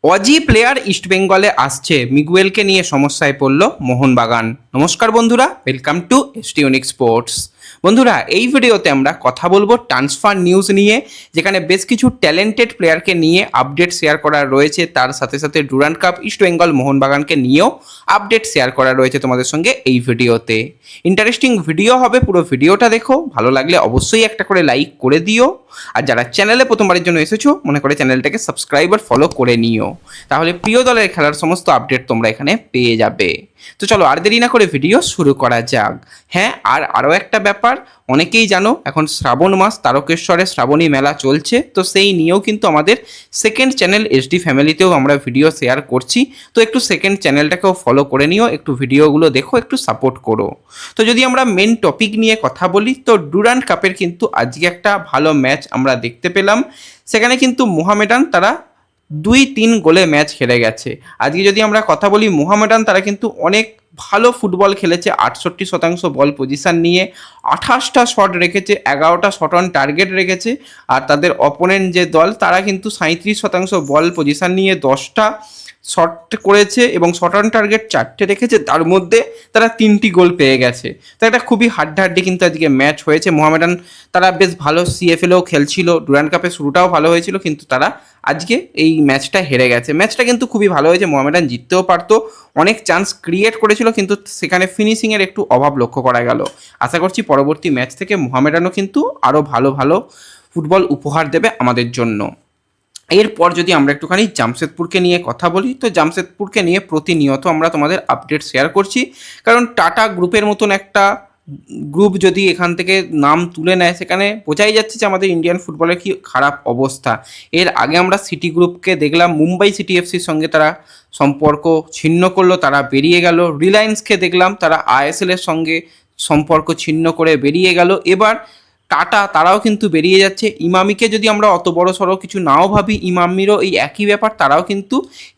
Aussie player ইস্টবেঙ্গলে আসছে, মিগুয়েলকে নিয়ে সমস্যায় পড়ল মোহনবাগান। নমস্কার বন্ধুরা, ওয়েলকাম টু এসটিউনিক স্পোর্টস। বন্ধুরা, এই ভিডিওতে আমরা কথা বলবো ট্রান্সফার নিউজ নিয়ে, যেখানে বেশ কিছু ট্যালেন্টেড প্লেয়ারকে নিয়ে আপডেট শেয়ার করা রয়েছে। তার সাথে সাথে ডুরান্ড কাপ, ইস্টবেঙ্গল, মোহনবাগানকে নিয়েও আপডেট শেয়ার করা রয়েছে তোমাদের সঙ্গে এই ভিডিওতে। ইন্টারেস্টিং ভিডিও হবে, পুরো ভিডিওটা দেখো। ভালো লাগলে অবশ্যই একটা করে লাইক করে দিও। আর যারা চ্যানেলে প্রথমবারের জন্য এসেছো, মনে করে চ্যানেলটাকে সাবস্ক্রাইব আর ফলো করে নিও। তাহলে প্রিয় দলের খেলার সমস্ত আপডেট তোমরা এখানে পেয়ে যাবে। তো চলো আর দেরি না করে ভিডিও শুরু করা যাক। হ্যাঁ, আরও একটা ব্যাপার, অনেকেই জানো এখন শ্রাবণ মাস, তারকেশ্বরে শ্রাবণী মেলা চলছে। তো সেই নিয়েও কিন্তু আমাদের সেকেন্ড চ্যানেল এসডি ফ্যামিলিতেও আমরা ভিডিও শেয়ার করছি। তো একটু সেকেন্ড চ্যানেলটাকেও ফলো করে নিও, একটু ভিডিওগুলো দেখো, একটু সাপোর্ট করো। তো যদি আমরা মেন টপিক নিয়ে কথা বলি, তো ডুরান্ড কাপের কিন্তু আজকে একটা ভালো ম্যাচ আমরা দেখতে পেলাম। সেখানে কিন্তু মোহামেডান তারা 2-3 গোলে ম্যাচ হেরে গেছে। আজকে যদি আমরা কথা বলি, মোহামেডান তারা কিন্তু অনেক ভালো ফুটবল খেলেছে। 68% বল পজিশন নিয়ে 28টা শট রেখেছে, 11টা শট অন টার্গেট রেখেছে। আর তাদের অপোনেন্ট যে দল, তারা কিন্তু 37% বল পজিশন নিয়ে 10টা শট করেছে এবং শট অন টার্গেট 4টে রেখেছে। তার মধ্যে তারা 3টি গোল পেয়ে গেছে। তো এটা খুবই হাড্ডাহাড্ডি কিন্তু আজকে ম্যাচ হয়েছে। মোহামেডান তারা বেশ ভালো সিএফএলেও খেলছিল, ডুরান্ড কাপের শুরুটাও ভালো হয়েছিল, কিন্তু তারা আজকে এই ম্যাচটা হেরে গেছে। ম্যাচটা কিন্তু খুবই ভালো হয়েছে, মোহামেডান জিততেও পারতো, অনেক চান্স ক্রিয়েট করেছিল, কিন্তু সেখানে ফিনিশিংয়ের একটু অভাব লক্ষ্য করা গেল। আশা করছি পরবর্তী ম্যাচ থেকে মোহামেডানও কিন্তু আরও ভালো ভালো ফুটবল উপহার দেবে আমাদের জন্য। এরপর যদি আমরা একটুখানি জামশেদপুরকে নিয়ে কথা বলি, তো জামশেদপুরকে নিয়ে প্রতিনিয়ত আমরা তোমাদের আপডেট শেয়ার করছি। কারণ টাটা গ্রুপের মতন একটা গ্রুপ যদি এখান থেকে নাম তুলে নেয়, সেখানে বোঝাই যাচ্ছে যে আমাদের ইন্ডিয়ান ফুটবলের কি খারাপ অবস্থা। এর আগে আমরা সিটি গ্রুপকে দেখলাম, মুম্বাই সিটি এফসির সঙ্গে তারা সম্পর্ক ছিন্ন করলো, তারা বেরিয়ে গেল। রিলায়েন্সকে দেখলাম, তারা আইএসএলের সঙ্গে সম্পর্ক ছিন্ন করে বেরিয়ে গেল। এবার টাটা তারাও কিন্তু বেরিয়ে যাচ্ছে। ইমামিকে যদি আমরা অত বড় সড়ো কিছু নাও ভাবি, ইমামিরও এই একই ব্যাপার। তারাও কিন্তু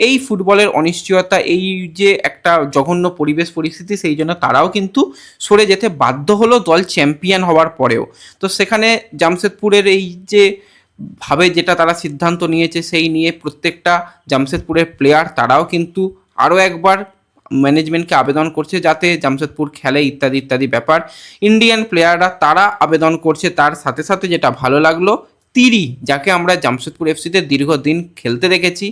এই ফুটবলের অনিশ্চয়তা, এই যে একটা জঘন্য পরিবেশ পরিস্থিতি, সেই জন্য তারাও কিন্তু সরে যেতে বাধ্য হলো দল চ্যাম্পিয়ন হওয়ার পরেও। তো সেখানে জামশেদপুরের এই যে ভাবে যেটা তারা সিদ্ধান্ত নিয়েছে, সেই নিয়ে প্রত্যেকটা জামশেদপুরের প্লেয়ার তারাও কিন্তু আরও একবার ম্যানেজমেন্টকে আবেদন করছে যাতে জামশেদপুর খেলে, ইত্যাদি ইত্যাদি ব্যাপার। ইন্ডিয়ান প্লেয়াররা তারা আবেদন করছে। তার সাথে সাথে যেটা ভালো লাগলো, তিরি, যাকে আমরা জামশেদপুর এফসিতে দীর্ঘদিন খেলতে দেখেছি।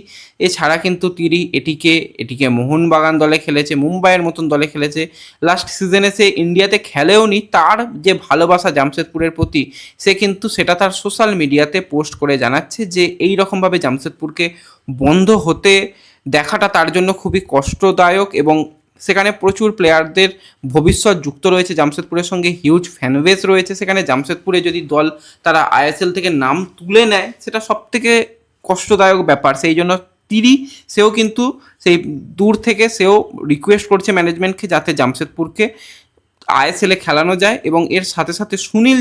এছাড়া কিন্তু তিরি এটিকে মোহনবাগান দলে খেলেছে, মুম্বাইয়ের মতন দলে খেলেছে। লাস্ট সিজনে সে ইন্ডিয়াতে খেলেও নি। তার যে ভালোবাসা জামশেদপুরের প্রতি, সে কিন্তু সেটা তার সোশ্যাল মিডিয়াতে পোস্ট করে জানাচ্ছে যে এই রকমভাবে জামশেদপুরকে বন্ধ হতে দেখাটা তার জন্য খুবই কষ্টদায়ক। এবং সেখানে প্রচুর প্লেয়ারদের ভবিষ্যৎ যুক্ত রয়েছে, জামশেদপুরের সঙ্গে হিউজ ফ্যানবেস রয়েছে। সেখানে জামশেদপুরে যদি দল তারা আইএসএল থেকে নাম তুলে নেয়, সেটা সবথেকে কষ্টদায়ক ব্যাপার। সেই জন্য সেও কিন্তু সেই দূর থেকে সেও রিকোয়েস্ট করছে ম্যানেজমেন্টকে যাতে জামশেদপুরকে আইএসএলে খেলানো যায়। এবং এর সাথে সাথে Sunil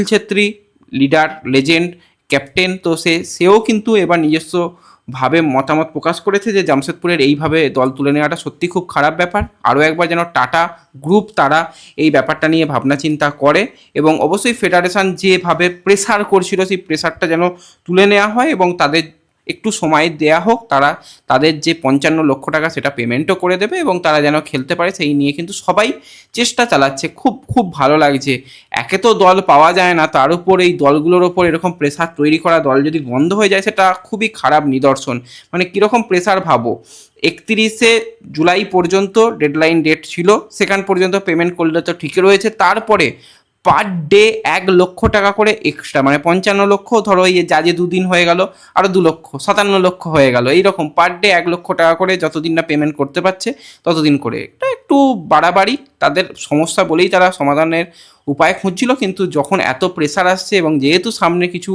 Chhetri leader, legend, captain, তো সেও কিন্তু এবার নিজস্ব ভাবে মতামত প্রকাশ করেছে যে জামশেদপুরের এইভাবে দল তুলে নেওয়াটা সত্যি খুব খারাপ ব্যাপার। আরও একবার যেন টাটা গ্রুপ তারা এই ব্যাপারটা নিয়ে ভাবনা চিন্তা করে, এবং অবশ্যই ফেডারেশন যেভাবে প্রেসার করছিল, সেই প্রেসারটা যেন তুলে নেওয়া হয় এবং তাদের একটু সময় দেয়া হোক। তারা তাদের যে 55 লক্ষ টাকা সেটা পেমেন্টও করে দেবে এবং তারা যেন খেলতে পারে, সেই নিয়ে কিন্তু সবাই চেষ্টা চালাচ্ছে। খুব খুব ভালো লাগছে। একে তো দল পাওয়া যায় না, তার উপর এই দলগুলোর ওপর এরকম প্রেসার তৈরি করা, দল যদি বন্ধ হয়ে যায় সেটা খুবই খারাপ নিদর্শন। মানে কীরকম প্রেসার ভাবো, 31শে জুলাই পর্যন্ত ডেডলাইন ডেট ছিল, সেখান পর্যন্ত পেমেন্ট করলে তো ঠিকই রয়েছে। তারপরে পার ডে 1 লক্ষ টাকা করে এক্সট্রা, মানে 55 লক্ষ, ধরো এই যা যে 2 দিন হয়ে গেল আরও 2 লক্ষ, 57 লক্ষ হয়ে গেল। এইরকম পার ডে 1 লক্ষ টাকা করে, যতদিন না পেমেন্ট করতে পারছে ততদিন করে। এটা একটু বাড়াবাড়ি, তাদের সমস্যা বলেই তারা সমাধানের উপায় খুঁজছিল। কিন্তু যখন এত প্রেসার আসছে এবং যেহেতু সামনে কিছু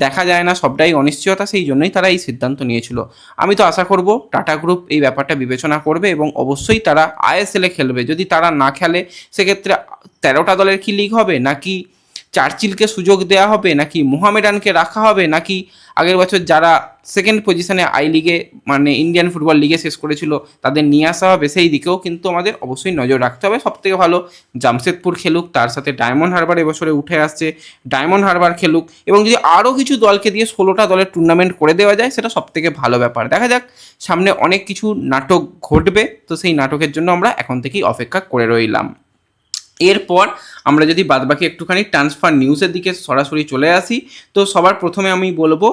দেখা যায় না, সবটাই অনিশ্চয়তা, সেই জন্যই তারা এই সিদ্ধান্ত নিয়েছিল। আমি তো আশা করব টাটা গ্রুপ এই ব্যাপারটা বিবেচনা করবে এবং অবশ্যই তারা আইএসএলে খেলবে। যদি তারা না খেলে, সেক্ষেত্রে 13টা দলের কি লিগ হবে, নাকি চার্চিলকে সুযোগ দেওয়া হবে, নাকি মোহামেডানকে রাখা হবে, নাকি আগের বছর যারা সেকেন্ড পজিশনে আই লিগে মানে ইন্ডিয়ান ফুটবল লিগে শেষ করেছিল তাদের নিয়ে আসা হবে, সেই দিকেও কিন্তু আমাদের অবশ্যই নজর রাখতে হবে। সবথেকে ভালো জামশেদপুর খেলুক, তার সাথে ডায়মন্ড হারবার এবছরে উঠে আসছে, ডায়মন্ড হারবার খেলুক, এবং যদি আরও কিছু দলকে দিয়ে 16টা দলের টুর্নামেন্ট করে দেওয়া যায় সেটা সবথেকে ভালো ব্যাপার। দেখা যাক, সামনে অনেক কিছু নাটক ঘটবে, তো সেই নাটকের জন্য আমরা এখন থেকেই অপেক্ষা করে রইলাম। এরপর আমরা যদি বাদবাকি একটুখানি ট্রান্সফার নিউজের দিকে সরাসরি চলে আসি, তো সবার প্রথমে আমি বলবো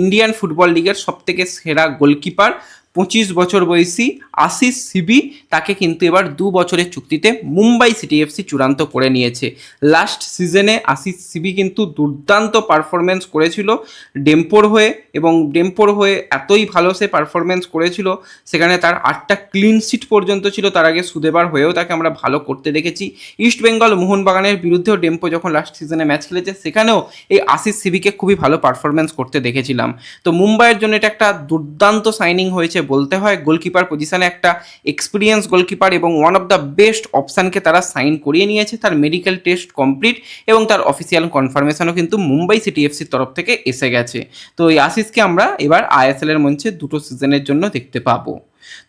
ইন্ডিয়ান ফুটবল লিগের সবথেকে সেরা গোলকিপার 25 বছর বয়সী আশিস সিবি, তাকে কিন্তু এবার 2 বছরের চুক্তিতে মুম্বাই সিটি এফসি চূড়ান্ত করে নিয়েছে। লাস্ট সিজনে আশিস সিবি কিন্তু দুর্দান্ত পারফরমেন্স করেছিল ডেম্পোর হয়ে, এবং ডেম্পোর হয়ে এতই ভালো সে পারফরমেন্স করেছিল, সেখানে তার 8টা ক্লিন শিট পর্যন্ত ছিল। তার আগে সুদেবার হয়েও তাকে আমরা ভালো করতে দেখেছি। ইস্ট বেঙ্গল মোহনবাগানের বিরুদ্ধেও ডেম্পো যখন লাস্ট সিজনে ম্যাচ খেলেছে সেখানেও এই আশিস সিবিকে খুবই ভালো পারফরমেন্স করতে দেখেছিলাম। তো মুম্বাইয়ের জন্য এটা একটা দুর্দান্ত সাইনিং হয়েছে বলতে হয়। গোলকিপার পজিশনে একটা এক্সপিরিয়েন্স গোলকিপার এবং ওয়ান অফ দ্য বেস্ট অপশানকে তারা সাইন করিয়ে নিয়েছে। তার মেডিকেল টেস্ট কমপ্লিট এবং তার অফিসিয়াল কনফার্মেশনও কিন্তু মুম্বাই সিটি এফসির তরফ থেকে এসে গেছে। তো এই আশিসকে আমরা এবার আইএসএল এর মঞ্চে 2টো সিজনের জন্য দেখতে পাবো।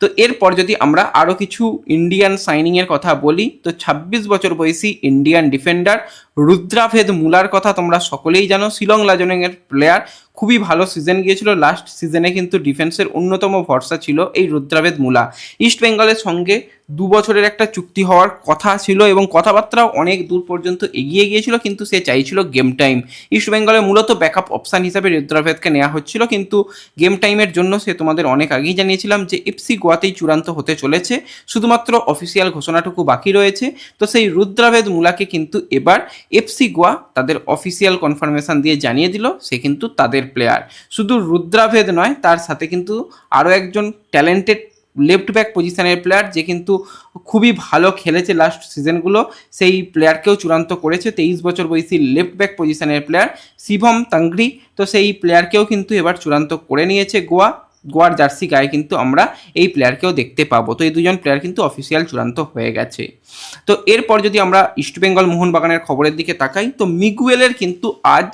তো এরপর যদি আমরা আরও কিছু ইন্ডিয়ান সাইনিংয়ের কথা বলি, তো 26 বছর বয়সী ইন্ডিয়ান ডিফেন্ডার রুদ্রাভেদ মুলার কথা তোমরা সকলেই জানো। শিলং লাজনিংয়ের প্লেয়ার, খুবই ভালো সিজন গিয়েছিল লাস্ট সিজনে, কিন্তু ডিফেন্সের অন্যতম ভরসা ছিল এই রুদ্রাভেদ মুলা। ইস্ট বেঙ্গলের সঙ্গে 2 বছরের একটা চুক্তি হওয়ার কথা ছিল এবং কথাবার্তাও অনেক দূর পর্যন্ত এগিয়ে গিয়েছিল, কিন্তু সে চাইছিল গেম টাইম। ইস্ট বেঙ্গলে মূলত ব্যাকআপ অপশান হিসাবে রুদ্রাভেদকে নেওয়া হচ্ছিল, কিন্তু গেম টাইমের জন্য সে তোমাদের অনেক আগেই জানিয়েছিলাম যে এফসি গোয়াতেই চূড়ান্ত হতে চলেছে, শুধুমাত্র অফিসিয়াল ঘোষণাটুকু বাকি রয়েছে। তো সেই রুদ্রাভেদ মুলাকে কিন্তু এবার এফসি গোয়া তাদের অফিসিয়াল কনফার্মেশন দিয়ে জানিয়ে দিল সে কিন্তু তাদের প্লেয়ার। শুধু রুদ্রাভেদ নয়, তার সাথে কিন্তু আরও একজন ট্যালেন্টেড লেফট ব্যাক পজিশনের প্লেয়ার যে কিন্তু খুবই ভালো খেলেছে লাস্ট সিজনগুলো, সেই প্লেয়ারকেও চূড়ান্ত করেছে। 23 বছর বয়সী লেফট ব্যাক পজিশনের প্লেয়ার শিভম তাংগ্রি, তো সেই প্লেয়ারকেও কিন্তু এবার চূড়ান্ত করে নিয়েছে গোয়ার জার্সি গায়ে কিন্তু আমরা এই প্লেয়ারকেও দেখতে পাবো। তো এই দুজন প্লেয়ার কিন্তু অফিসিয়াল চূড়ান্ত হয়ে গেছে। তো এরপর যদি আমরা ইস্টবেঙ্গল মোহনবাগানের খবরের দিকে তাকাই, তো মিগুয়েলের কিন্তু আজ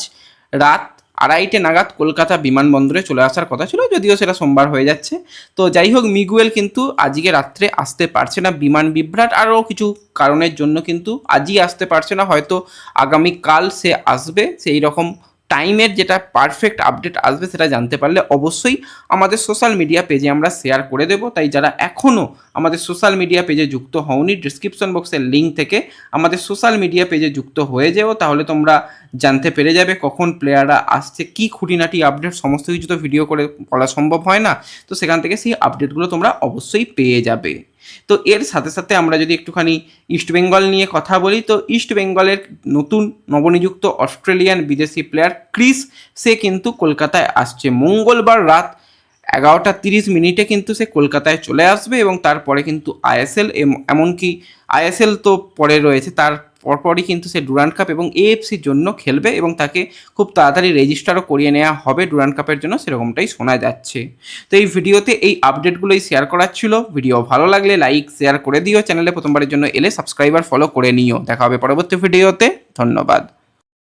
রাত 2:30 নাগাদ কলকাতা বিমানবন্দরে চলে আসার কথা ছিল, যদিও সেটা সোমবার হয়ে যাচ্ছে। তো যাই হোক, মিগুয়েল কিন্তু আজকে রাত্রে আসতে পারছে না, বিমান বিভ্রাট আরও কিছু কারণের জন্য কিন্তু আজই আসতে পারছে না। হয়তো আগামীকাল সে আসবে। সেই রকম টাইমের যেটা পারফেক্ট আপডেট আসবে সেটা জানতে পারলে অবশ্যই আমাদের সোশ্যাল মিডিয়া পেজে আমরা শেয়ার করে দেবো। তাই যারা এখনও আমাদের সোশ্যাল মিডিয়া পেজে যুক্ত হওনি, ডিসক্রিপশন বক্সের লিঙ্ক থেকে আমাদের সোশ্যাল মিডিয়া পেজে যুক্ত হয়ে যাও, তাহলে তোমরা জানতে পেরে যাবে কখন প্লেয়াররা আসছে, কী খুঁটিনাটি আপডেট, সমস্ত কিছু তো ভিডিও করে বলা সম্ভব হয় না। তো সেখান থেকে সেই আপডেটগুলো তোমরা অবশ্যই পেয়ে যাবে। তো এর সাথে সাথে আমরা যদি একটুখানি ইস্টবেঙ্গল নিয়ে কথা বলি, তো ইস্টবেঙ্গলের নতুন নবনিযুক্ত অস্ট্রেলিয়ান বিদেশি প্লেয়ার ক্রিস, সে কিন্তু কলকাতায় আসছে মঙ্গলবার রাত 11:30 কিন্তু সে কলকাতায় চলে আসবে, এবং তারপরে কিন্তু আইএসএল, এমনকি আইএসএল তো পরে রয়েছে, তার পরপরই কিন্তু সে ডুরান্ড কাপ এবং এএফসির জন্য খেলবে, এবং তাকে খুব তাড়াতাড়ি রেজিস্টারও করিয়ে নেওয়া হবে ডুরান্ড কাপের জন্য, সেরকমটাই শোনা যাচ্ছে। তো এই ভিডিওতে এই আপডেটগুলোই শেয়ার করার ছিল। ভিডিও ভালো লাগলে লাইক শেয়ার করে দিও, চ্যানেলে প্রথমবারের জন্য এলে সাবস্ক্রাইব আর ফলো করে নিও। দেখা হবে পরবর্তী ভিডিওতে। ধন্যবাদ।